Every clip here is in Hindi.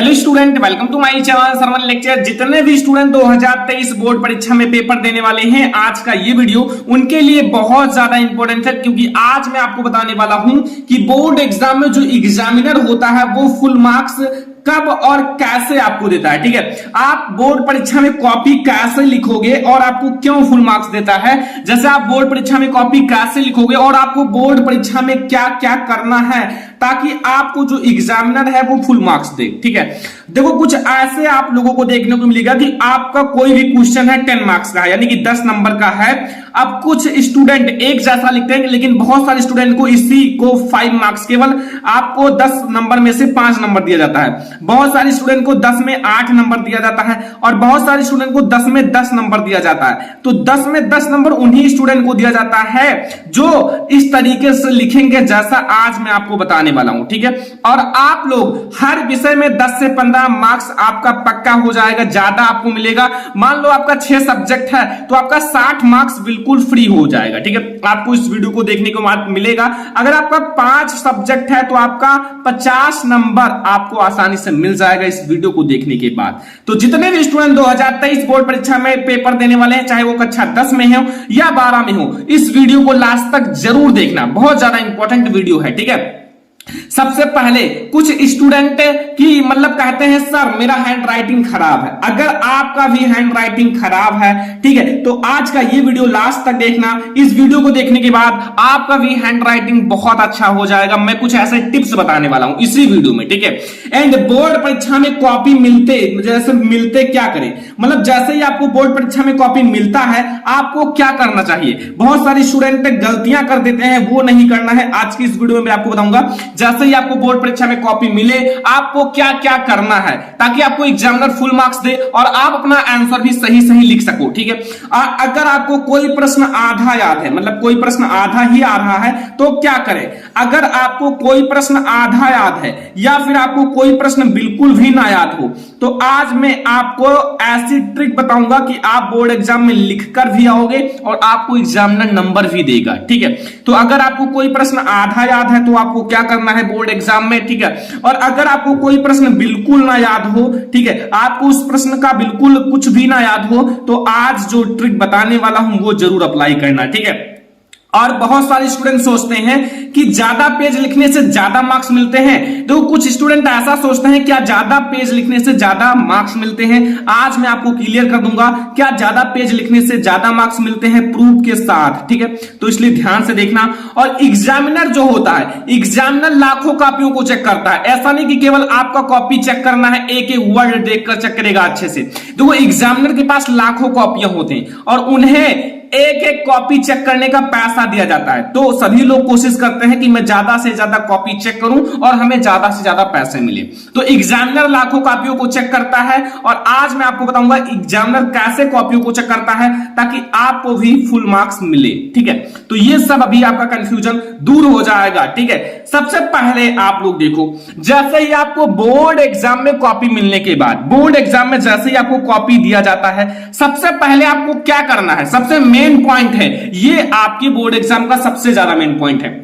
Hello student, welcome to my channel Sarvan lecture. जितने भी स्टूडेंट 2023 बोर्ड परीक्षा में पेपर देने वाले हैं, आज का ये वीडियो उनके लिए बहुत ज्यादा इंपॉर्टेंट है, क्योंकि आज मैं आपको बताने वाला हूं कि बोर्ड एग्जाम में जो एग्जामिनर होता है वो फुल मार्क्स कब और कैसे आपको देता है। ठीक है, आप बोर्ड परीक्षा में कॉपी कैसे लिखोगे और आपको क्यों फुल मार्क्स देता है, जैसे आप बोर्ड परीक्षा में कॉपी कैसे लिखोगे और आपको बोर्ड परीक्षा में क्या क्या करना है ताकि आपको जो एग्जामिनर है वो फुल मार्क्स दे। ठीक है, देखो कुछ ऐसे आप लोगों को देखने को मिलेगा कि आपका कोई भी क्वेश्चन है 10 मार्क्स का है, यानी कि 10 नंबर का है। अब कुछ स्टूडेंट एक जैसा लिखते हैं, लेकिन बहुत सारे स्टूडेंट को इसी को 5 मार्क्स, केवल आपको 10 नंबर में से 5 नंबर दिया जाता है। बहुत सारे स्टूडेंट को 10 में 8 नंबर दिया जाता है और बहुत सारे स्टूडेंट को 10 में 10 नंबर दिया जाता है। तो 10 में 10 नंबर उन्हीं स्टूडेंट को दिया जाता है जो इस तरीके से लिखेंगे जैसा आज मैं आपको बताने वाला हूं। ठीक है, और आप लोग हर विषय में 10 से 15 मार्क्स आपका पक्का हो जाएगा, ज्यादा आपको मिलेगा। मान लो आपका 6 सब्जेक्ट है तो आपका 60 मार्क्स बिल्कुल फ्री हो जाएगा। ठीक है, आपको इस वीडियो को देखने को मिलेगा। अगर आपका 5 सब्जेक्ट है तो आपका 50 नंबर आपको आसानी से मिल जाएगा इस वीडियो को देखने के बाद। तो जितने भी स्टूडेंट 2023 बोर्ड परीक्षा में पेपर देने वाले हैं, चाहे वो कक्षा 10 में हो या 12 में हो, इस वीडियो को लास्ट तक जरूर देखना, बहुत ज्यादा इंपॉर्टेंट वीडियो है। ठीक है, सबसे पहले कुछ स्टूडेंट की मतलब कहते हैं सर मेरा हैंड राइटिंग खराब है। अगर आपका भी हैंड राइटिंग खराब है, ठीक है, तो आज का ये वीडियो लास्ट तक देखना। इस वीडियो को देखने के बाद आपका भी हैंड राइटिंग बहुत अच्छा हो जाएगा। मैं कुछ ऐसे टिप्स बताने वाला हूं इसी वीडियो में। ठीक है, एंड बोर्ड परीक्षा में कॉपी मिलते क्या करें, मतलब जैसे ही आपको बोर्ड परीक्षा में कॉपी मिलता है आपको क्या करना चाहिए। बहुत सारे स्टूडेंट गलतियां कर देते हैं, वो नहीं करना है। आज की इस वीडियो में मैं आपको बताऊंगा जैसे ही आपको बोर्ड परीक्षा में कॉपी मिले आपको क्या क्या करना है ताकि आपको एग्जामिनर फुल मार्क्स दे और आप अपना आंसर भी सही सही लिख सको। ठीक है, अगर आपको कोई प्रश्न आधा याद है, मतलब कोई प्रश्न आधा ही आ रहा है, तो क्या करें। अगर आपको कोई प्रश्न आधा याद है या फिर आपको कोई प्रश्न बिल्कुल भी ना याद हो, तो आज मैं आपको ऐसी ट्रिक बताऊंगा कि आप बोर्ड एग्जाम में लिखकर भी आओगे और आपको एग्जामिनर नंबर भी देगा। ठीक है, तो अगर आपको कोई प्रश्न आधा याद है तो आपको क्या करना है बोर्ड एग्जाम में। ठीक है, और अगर आपको कोई प्रश्न बिल्कुल ना याद हो, ठीक है, आपको उस प्रश्न का बिल्कुल कुछ भी ना याद हो, तो आज जो ट्रिक बताने वाला हूं वो जरूर अप्लाई करना। ठीक है, और बहुत सारे स्टूडेंट सोचते हैं कि ज्यादा पेज लिखने से ज्यादा मार्क्स मिलते हैं। तो कुछ स्टूडेंट ऐसा सोचते हैं क्या ज्यादा पेज लिखने से ज्यादा मार्क्स मिलते हैं। आज मैं आपको क्लियर कर दूंगा क्या ज्यादा पेज लिखने से ज्यादा मार्क्स मिलते हैं प्रूफ के साथ। ठीक है, तो इसलिए ध्यान से देखना। और एग्जामिनर जो होता है, एग्जामिनर लाखों कॉपियों को चेक करता है। ऐसा नहीं कि केवल आपका कॉपी चेक करना है, एक एक वर्ड देखकर चेक करेगा अच्छे से। तो वो एग्जामिनर के पास लाखों कॉपियां होते हैं और उन्हें एक एक कॉपी चेक करने का पैसा दिया जाता है। तो सभी लोग कोशिश करते हैं कि मैं ज्यादा से ज्यादा कॉपी चेक करूं और हमें ज्यादा से ज्यादा पैसे मिले। तो एग्जामिनर लाखों कॉपियों को चेक करता है और आज मैं आपको बताऊंगा एग्जामिनर कैसे कॉपियों को चेक करता है ताकि आपको भी फुल मार्क्स मिले। ठीक है, तो ये सब अभी आपका कंफ्यूजन दूर हो जाएगा। ठीक है, सबसे पहले आप लोग देखो, जैसे ही आपको बोर्ड एग्जाम में कॉपी मिलने के बाद, बोर्ड एग्जाम में जैसे ही आपको कॉपी दिया जाता है, सबसे पहले आपको क्या करना है, सबसे मेन पॉइंट है ये, आपकी बोर्ड एग्जाम का सबसे ज्यादा मेन पॉइंट है।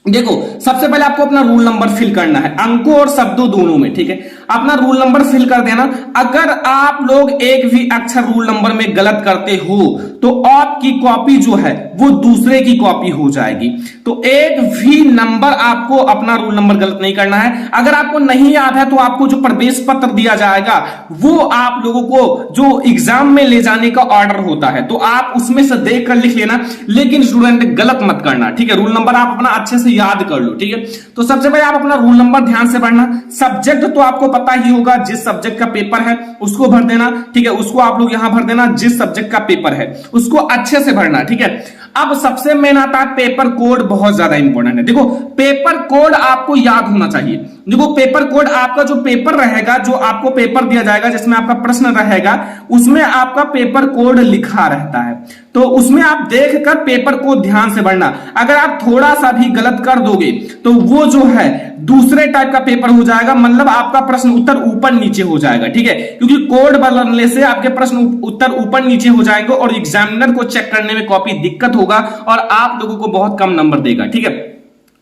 देखो सबसे पहले आपको अपना रूल नंबर फिल करना है, अंकों और शब्दों दोनों में। ठीक है, अपना रूल नंबर फिल कर देना। अगर आप लोग एक भी अक्षर रूल नंबर में गलत करते हो तो आपकी कॉपी जो है वो दूसरे की कॉपी हो जाएगी। तो एक भी नंबर आपको अपना रूल नंबर गलत नहीं करना है। अगर आपको नहीं याद है तो आपको जो प्रवेश पत्र दिया जाएगा वो आप लोगों को जो एग्जाम में ले जाने का ऑर्डर होता है, तो आप उसमें से देख कर लिख लेना, लेकिन स्टूडेंट गलत मत करना। ठीक है, रूल नंबर आप अपना अच्छे से याद कर लो। ठीक है, तो सबसे पहले आप अपना रूल नंबर ध्यान से पढ़ना। सब्जेक्ट तो आपको पता ही होगा, जिस सब्जेक्ट का पेपर है उसको भर देना। ठीक है, उसको आप लोग यहां भर देना, जिस सब्जेक्ट का पेपर है उसको अच्छे से भरना। ठीक है, अब सबसे मेन आता है पेपर कोड, बहुत ज्यादा इंपॉर्टेंट है। देखो पेपर कोड आपको याद होना चाहिए। देखो पेपर कोड, आपका जो पेपर रहेगा, जो आपको पेपर दिया जाएगा जिसमें आपका प्रश्न रहेगा, उसमें आपका पेपर कोड लिखा रहता है। तो उसमें आप देखकर पेपर को ध्यान से पढ़ना। अगर आप थोड़ा सा भी गलत कर दोगे तो वो जो है दूसरे टाइप का पेपर हो जाएगा, मतलब आपका प्रश्न उत्तर ऊपर नीचे हो जाएगा। ठीक है, क्योंकि कोड बदलने से आपके प्रश्न उत्तर ऊपर नीचे हो जाएंगे और एग्जामिनर को चेक करने में काफी दिक्कत होगा और आप लोगों को बहुत कम नंबर देगा। ठीक है,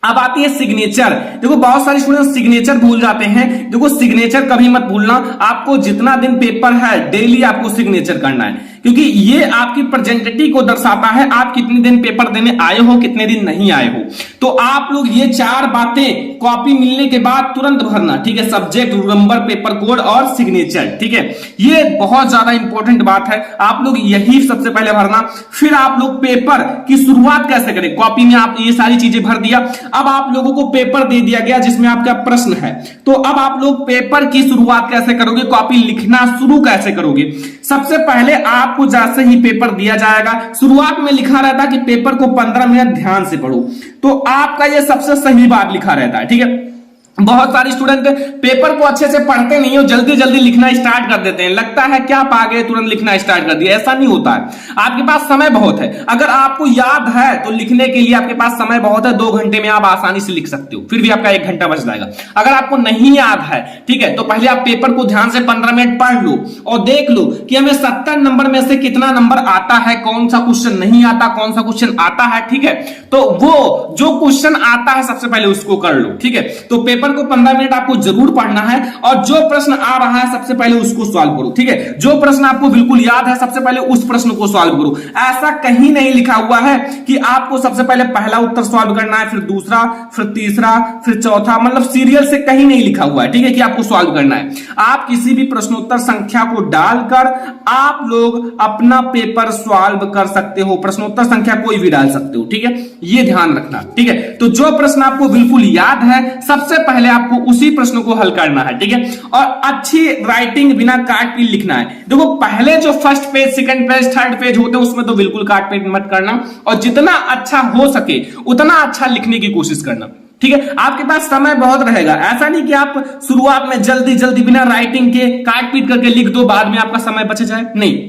अब आती है सिग्नेचर। देखो बहुत सारे स्टूडेंट सिग्नेचर भूल जाते हैं। देखो सिग्नेचर कभी मत भूलना, आपको जितना दिन पेपर है डेली आपको सिग्नेचर करना है, क्योंकि ये आपकी प्रेजेंटिटी को दर्शाता है आप कितने दिन पेपर देने आए हो, कितने दिन नहीं आए हो। तो आप लोग ये 4 बातें कॉपी मिलने के बाद तुरंत भरना, ठीक है। Subject, roll number, paper code और सिग्नेचर, ठीक है। ये बहुत ज्यादा इंपॉर्टेंट बात है, आप लोग यही सबसे पहले भरना। फिर आप लोग पेपर की शुरुआत कैसे करें, कॉपी में आप ये सारी चीजें भर दिया, अब आप लोगों को पेपर दे दिया गया जिसमें आपका प्रश्न है, तो अब आप लोग पेपर की शुरुआत कैसे करोगे, कॉपी लिखना शुरू कैसे करोगे। सबसे पहले आपको जैसे ही पेपर दिया जाएगा, शुरुआत में लिखा रहता है कि पेपर को 15 मिनट ध्यान से पढ़ो, तो आपका यह सबसे सही बात लिखा रहता है, ठीक है। बहुत सारे स्टूडेंट पेपर को अच्छे से पढ़ते नहीं हो, जल्दी जल्दी लिखना स्टार्ट कर देते हैं, लगता है क्या आप आ गए तुरंत लिखना स्टार्ट कर दिया। ऐसा नहीं होता है, आपके पास समय बहुत है। अगर आपको याद है तो लिखने के लिए आपके पास समय बहुत है, 2 घंटे में आप आसानी से लिख सकते हो, फिर भी आपका 1 घंटा बच जाएगा। अगर आपको नहीं याद है, ठीक है, तो पहले आप पेपर को ध्यान से 15 मिनट पढ़ लो और देख लो कि हमें 70 नंबर में से कितना नंबर आता है, कौन सा क्वेश्चन नहीं आता, कौन सा क्वेश्चन आता है, ठीक है। तो वो जो क्वेश्चन आता है सबसे पहले उसको कर लो, ठीक है। तो पेपर को 15 मिनट आपको जरूर पढ़ना है और जो प्रश्न आ रहा है सबसे पहले उसको सॉल्व करो, ठीक है। जो प्रश्न आपको बिल्कुल याद है सबसे पहले उस प्रश्न को सॉल्व करो। ऐसा कहीं नहीं लिखा हुआ है कि आपको सबसे पहले पहला उत्तर सॉल्व करना है, फिर दूसरा, फिर तीसरा, फिर चौथा, मतलब सीरियल से कहीं नहीं लिखा हुआ है, ठीक है, कि आपको सॉल्व करना है। आप किसी भी प्रश्नोत्तर संख्या को डालकर आप लोग अपना पेपर सॉल्व कर सकते हो, प्रश्नोत्तर संख्या कोई भी डाल सकते हो, ठीक है। ये ध्यान रखना, ठीक है। तो जो प्रश्न आपको बिल्कुल याद है सबसे पहले आपको उसी प्रश्न को हल करना है, ठीक है। और अच्छी राइटिंग बिना काट पीट लिखना है। देखो पहले जो first page, second page, third page होते हैं उसमें तो बिल्कुल काट पीट मत करना, और जितना अच्छा हो सके उतना अच्छा लिखने की कोशिश करना, ठीक है। आपके पास समय बहुत रहेगा, ऐसा नहीं कि आप शुरुआत में जल्दी जल्दी बिना राइटिंग के काट पीट करके लिख दो, बाद में आपका समय बच जाए, नहीं।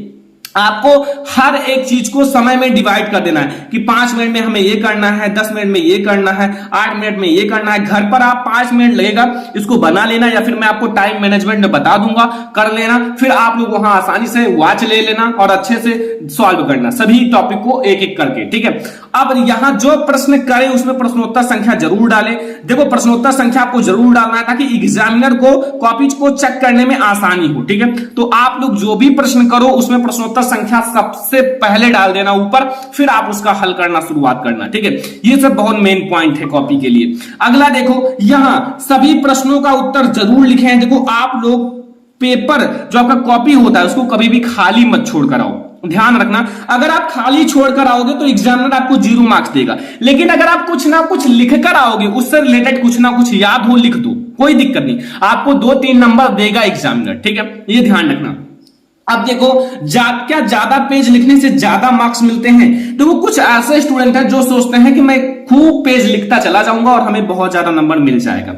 आपको हर एक चीज को समय में डिवाइड कर देना है कि 5 मिनट में हमें ये करना है, 10 मिनट में ये करना है, 8 मिनट में ये करना है। घर पर आप 5 मिनट लगेगा इसको बना लेना, या फिर मैं आपको टाइम मैनेजमेंट में बता दूंगा, कर लेना। फिर आप लोग वहां आसानी से वॉच ले लेना और अच्छे से सॉल्व करना सभी टॉपिक को एक एक करके, ठीक है। अब यहां जो प्रश्न करे उसमें प्रश्नोत्तर संख्या जरूर डाले। देखो प्रश्नोत्तर संख्या आपको जरूर डालना है ताकि एग्जामिनर को कॉपी को चेक करने में आसानी हो, ठीक है। तो आप लोग जो भी प्रश्न करो उसमें प्रश्नोत्तर संख्या सबसे पहले डाल देना ऊपर, फिर आप उसका हल करना शुरुआत करना, ठीक है। ये सब बहुत मेन पॉइंट है कॉपी के लिए। अगला देखो, यहां सभी प्रश्नों का उत्तर जरूर लिखें। देखो आप लोग पेपर जो आपका कॉपी होता है उसको कभी भी खाली मत छोड़कर आओ, ध्यान रखना। अगर आप खाली छोड़कर आओगे तो एग्जामिनर आपको 0 मार्क्स देगा, लेकिन अगर आप कुछ ना कुछ लिखकर आओगे, उससे रिलेटेड कुछ ना कुछ याद हो लिख दो, कोई दिक्कत नहीं, आपको 2-3 नंबर देगा एग्जामिनर, ठीक है। ये ध्यान रखना। अब देखो क्या ज्यादा पेज लिखने से ज्यादा मार्क्स मिलते हैं? देखो कुछ ऐसे स्टूडेंट हैं जो सोचते हैं कि मैं खूब पेज लिखता चला जाऊंगा और हमें बहुत ज्यादा नंबर मिल जाएगा।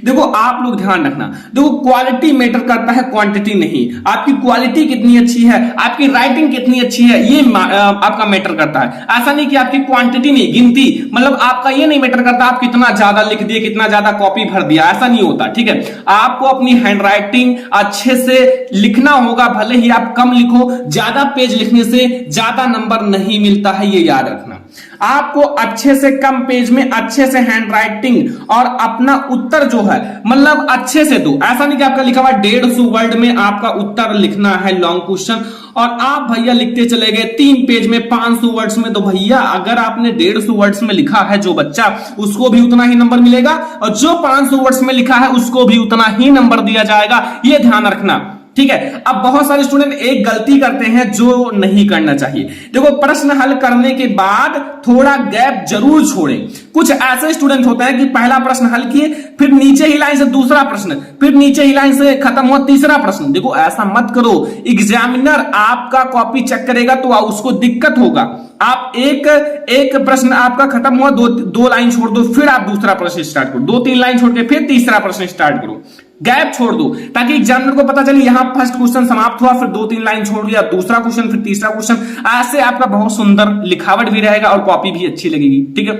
देखो आप लोग ध्यान रखना, देखो क्वालिटी मैटर करता है, क्वांटिटी नहीं। आपकी क्वालिटी कितनी अच्छी है, आपकी राइटिंग कितनी अच्छी है, ये आपका मैटर करता है। ऐसा नहीं कि आपकी क्वांटिटी नहीं, गिनती, मतलब आपका ये नहीं मैटर करता आप कितना ज्यादा लिख दिए, कितना ज्यादा कॉपी भर दिया, ऐसा नहीं होता, ठीक है। आपको अपनी हैंड राइटिंग अच्छे से लिखना होगा, भले ही आप कम लिखो, ज्यादा पेज लिखने से ज्यादा नंबर नहीं मिलता है, ये याद रखना। आपको अच्छे से कम पेज में अच्छे से हैंड राइटिंग और अपना उत्तर जो है मतलब अच्छे से दो। ऐसा नहीं कि आपका लिखा हुआ 150 वर्ड में आपका उत्तर लिखना है लॉन्ग क्वेश्चन, और आप भैया लिखते चले गए 3 पेज में 500 वर्ड्स में, तो भैया अगर आपने 150 वर्ड्स में लिखा है जो बच्चा, उसको भी उतना ही नंबर मिलेगा, और जो 500 वर्ड्स में लिखा है उसको भी उतना ही नंबर दिया जाएगा, ये ध्यान रखना, ठीक है। अब बहुत सारे स्टूडेंट एक गलती करते हैं जो नहीं करना चाहिए। देखो प्रश्न हल करने के बाद थोड़ा गैप जरूर छोड़ें। कुछ ऐसे स्टूडेंट होते हैं कि पहला प्रश्न हल किए, फिर नीचे ही लाइन से दूसरा प्रश्न, फिर नीचे ही लाइन से खत्म हुआ तीसरा प्रश्न। देखो ऐसा मत करो, एग्जामिनर आपका कॉपी चेक करेगा तो उसको दिक्कत होगा। आप एक प्रश्न आपका खत्म हुआ, दो लाइन छोड़ दो, फिर आप दूसरा प्रश्न स्टार्ट करो, 2-3 लाइन छोड़ के फिर तीसरा प्रश्न स्टार्ट करो, गैप छोड़ दो ताकि एग्जामिनर को पता चले यहां फर्स्ट क्वेश्चन समाप्त हुआ, फिर 2-3 लाइन छोड़ दिया, दूसरा क्वेश्चन, फिर तीसरा क्वेश्चन। ऐसे आपका बहुत सुंदर लिखावट भी रहेगा और कॉपी भी अच्छी लगेगी, ठीक है।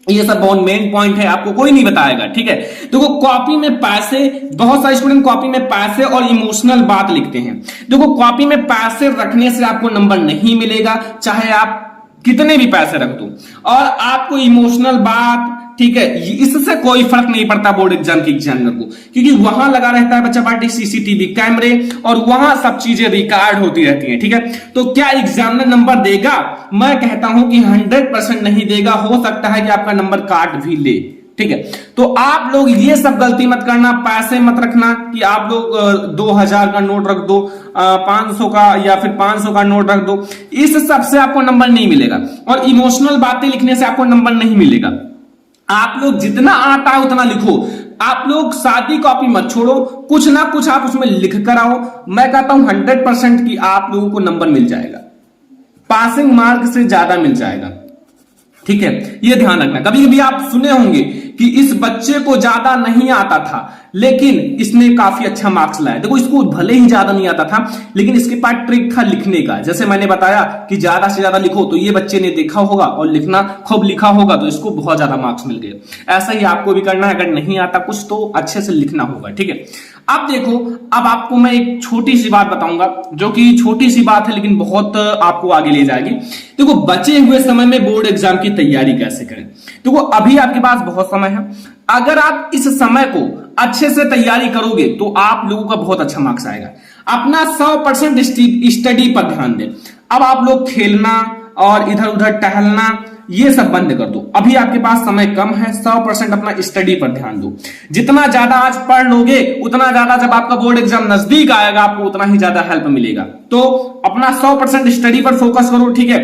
ये सब बहुत मेन पॉइंट है, आपको कोई नहीं बताएगा, ठीक है। देखो कॉपी में पैसे, बहुत सारे स्टूडेंट कॉपी में पैसे और इमोशनल बात लिखते हैं। देखो कॉपी में पैसे रखने से आपको नंबर नहीं मिलेगा, चाहे आप कितने भी पैसे रख दो, और आपको इमोशनल बात, ठीक है, इससे कोई फर्क नहीं पड़ता बोर्ड एग्जाम के एग्जामिनर को, क्योंकि वहां लगा रहता है बच्चा पार्टी सीसीटीवी कैमरे और वहां सब चीजें रिकॉर्ड होती रहती हैं। ठीक है, तो क्या एग्जामिनर नंबर देगा? मैं कहता हूं कि 100% नहीं देगा, हो सकता है कि आपका नंबर काट भी ले। ठीक है, तो आप लोग ये सब गलती मत करना, पैसे मत रखना कि आप लोग 2000 का नोट रख दो, 500 का या फिर 500 का नोट रख दो, इस सब से आपको नंबर नहीं मिलेगा। और इमोशनल बातें लिखने से आपको नंबर नहीं मिलेगा। आप लोग जितना आता है उतना लिखो। आप लोग सादी कॉपी मत छोड़ो, कुछ ना कुछ आप उसमें लिख कर आओ। मैं कहता हूं 100% की आप लोगों को नंबर मिल जाएगा, पासिंग मार्क से ज्यादा मिल जाएगा। ठीक है, ये ध्यान रखना। कभी कभी आप सुने होंगे कि इस बच्चे को ज्यादा नहीं आता था लेकिन इसने काफी अच्छा मार्क्स लाया। देखो, इसको भले ही ज्यादा नहीं आता था लेकिन इसके पास ट्रिक था लिखने का। जैसे मैंने बताया कि ज्यादा से ज्यादा लिखो, तो ये बच्चे ने देखा होगा और लिखना खूब लिखा होगा तो इसको बहुत ज्यादा मार्क्स मिल गए। ऐसा ही आपको भी करना है। अगर नहीं आता कुछ तो अच्छे से लिखना होगा। ठीक है, अब देखो, अब आपको मैं एक छोटी सी बात बताऊंगा, जो कि छोटी सी बात है लेकिन बहुत आपको आगे ले जाएगी। देखो, बचे हुए समय में बोर्ड एग्जाम की तैयारी कैसे करें। देखो, अभी आपके पास बहुत समय है। अगर आप इस समय को अच्छे से तैयारी करोगे तो आप लोगों का बहुत अच्छा मार्क्स आएगा। अपना 100% स्टडी पर ध्यान दें। अब आप लोग खेलना और इधर उधर टहलना ये सब बंद कर दो। अभी आपके पास समय कम है, 100% अपना स्टडी पर ध्यान दो। जितना ज्यादा आज पढ़ लोगे उतना ज्यादा जब आपका बोर्ड एग्जाम नजदीक आएगा आपको उतना ही ज्यादा हेल्प मिलेगा। तो अपना 100% स्टडी पर फोकस करो। ठीक है,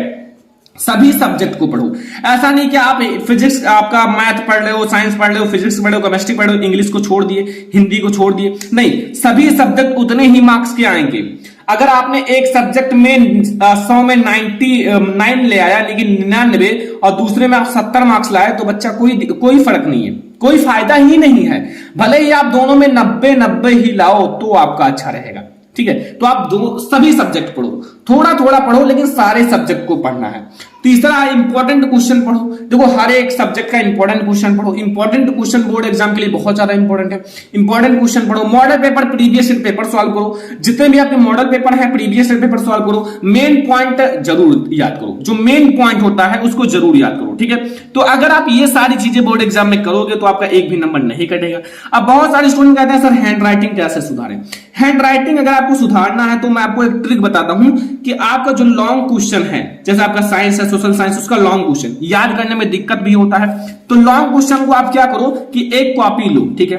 सभी सब्जेक्ट को पढ़ो। ऐसा नहीं कि आप फिजिक्स, आपका मैथ पढ़ रहे हो, साइंस पढ़ रहे हो, फिजिक्स पढ़ रहे हो, केमिस्ट्री पढ़ रहे हो, इंग्लिश को छोड़ दिए, हिंदी को छोड़ दिए। नहीं, सभी सब्जेक्ट उतने ही मार्क्स के आएंगे। अगर आपने एक सब्जेक्ट में 100 में 99 ले आया लेकिन 99 और दूसरे में आप 70 मार्क्स लाए तो बच्चा कोई फर्क नहीं है, कोई फायदा ही नहीं है। भले ही आप दोनों में 90 ही लाओ तो आपका अच्छा रहेगा। ठीक है, तो आप सभी सब्जेक्ट पढ़ो, थोड़ा थोड़ा पढ़ो लेकिन सारे सब्जेक्ट को पढ़ना है। तीसरा, इंपॉर्टेंट क्वेश्चन पढ़ो। देखो, हर एक सब्जेक्ट का इंपॉर्टेंट क्वेश्चन पढ़ो। इंपॉर्टेंट क्वेश्चन बोर्ड एग्जाम के लिए बहुत ज्यादा इंपॉर्टेंट है। इंपॉर्टेंट क्वेश्चन पढ़ो, model paper, previous year paper solve करो। जितने भी आपके मॉडल पेपर है, प्रीवियस ईयर पेपर सॉल्व करो। मेन पॉइंट जरूर याद करो, जो मेन पॉइंट होता है उसको जरूर याद करो। ठीक है, तो अगर आप ये सारी चीजें बोर्ड एग्जाम में करोगे तो आपका एक भी नंबर नहीं कटेगा। अब बहुत सारे स्टूडेंट कहते हैं सर हैंड राइटिंग कैसे सुधारें। हैंड राइटिंग अगर आपको सुधारना है तो मैं आपको एक ट्रिक बताता हूं कि आपका जो लॉन्ग क्वेश्चन है, जैसे आपका साइंस है, सोशल साइंस, उसका लॉन्ग क्वेश्चन याद करने में दिक्कत भी होता है, तो लॉन्ग क्वेश्चन को आप क्या करो कि एक कॉपी लो। ठीक है,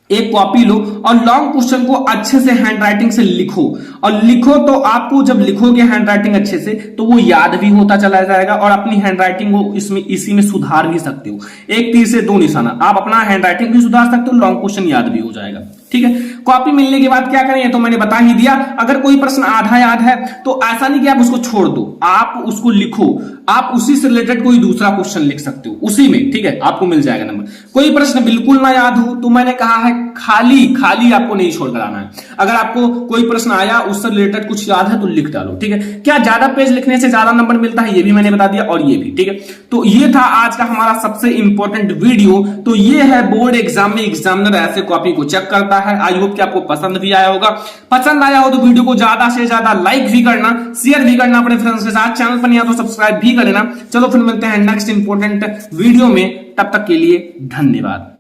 एक कॉपी लो और लॉन्ग क्वेश्चन को अच्छे से हैंड राइटिंग से लिखो। और लिखो तो आपको जब लिखोगे हैंड राइटिंग अच्छे से तो वो याद भी होता चला जाएगा और अपनी हैंड राइटिंग को इसी में सुधार भी सकते हो। एक तीर से दो निशाना, आप अपना हैंड राइटिंग भी सुधार सकते हो, लॉन्ग क्वेश्चन याद भी हो जाएगा। ठीक है, कॉपी मिलने के बाद क्या करें तो मैंने बता ही दिया। अगर कोई प्रश्न आधा याद है तो ऐसा नहीं कि आप उसको छोड़ दो, आप उसको लिखो। आप उसी से रिलेटेड कोई दूसरा क्वेश्चन लिख सकते हो उसी में। ठीक है, आपको मिल जाएगा नंबर। कोई प्रश्न बिल्कुल ना याद हो तो मैंने कहा है खाली आपको नहीं छोड़कर आना है। अगर आपको कोई प्रश्न आया उससे रिलेटेड कुछ याद है तो लिख डालो। ठीक है, क्या ज्यादा पेज लिखने से ज्यादा नंबर मिलता है ये भी मैंने बता दिया और ये भी। ठीक है, तो ये था आज का हमारा सबसे इंपॉर्टेंट वीडियो। तो ये है बोर्ड एग्जाम में एग्जामिनर ऐसे कॉपी को चेक करता है। आई होप कि आपको पसंद भी आया होगा। पसंद आया हो तो वीडियो को ज्यादा से ज्यादा लाइक भी करना, शेयर भी करना अपने फ्रेंड्स के साथ। चैनल पर नहीं आया तो सब्सक्राइब भी कर लेना। चलो फिर मिलते हैं नेक्स्ट इंपॉर्टेंट वीडियो में, तब तक के लिए धन्यवाद।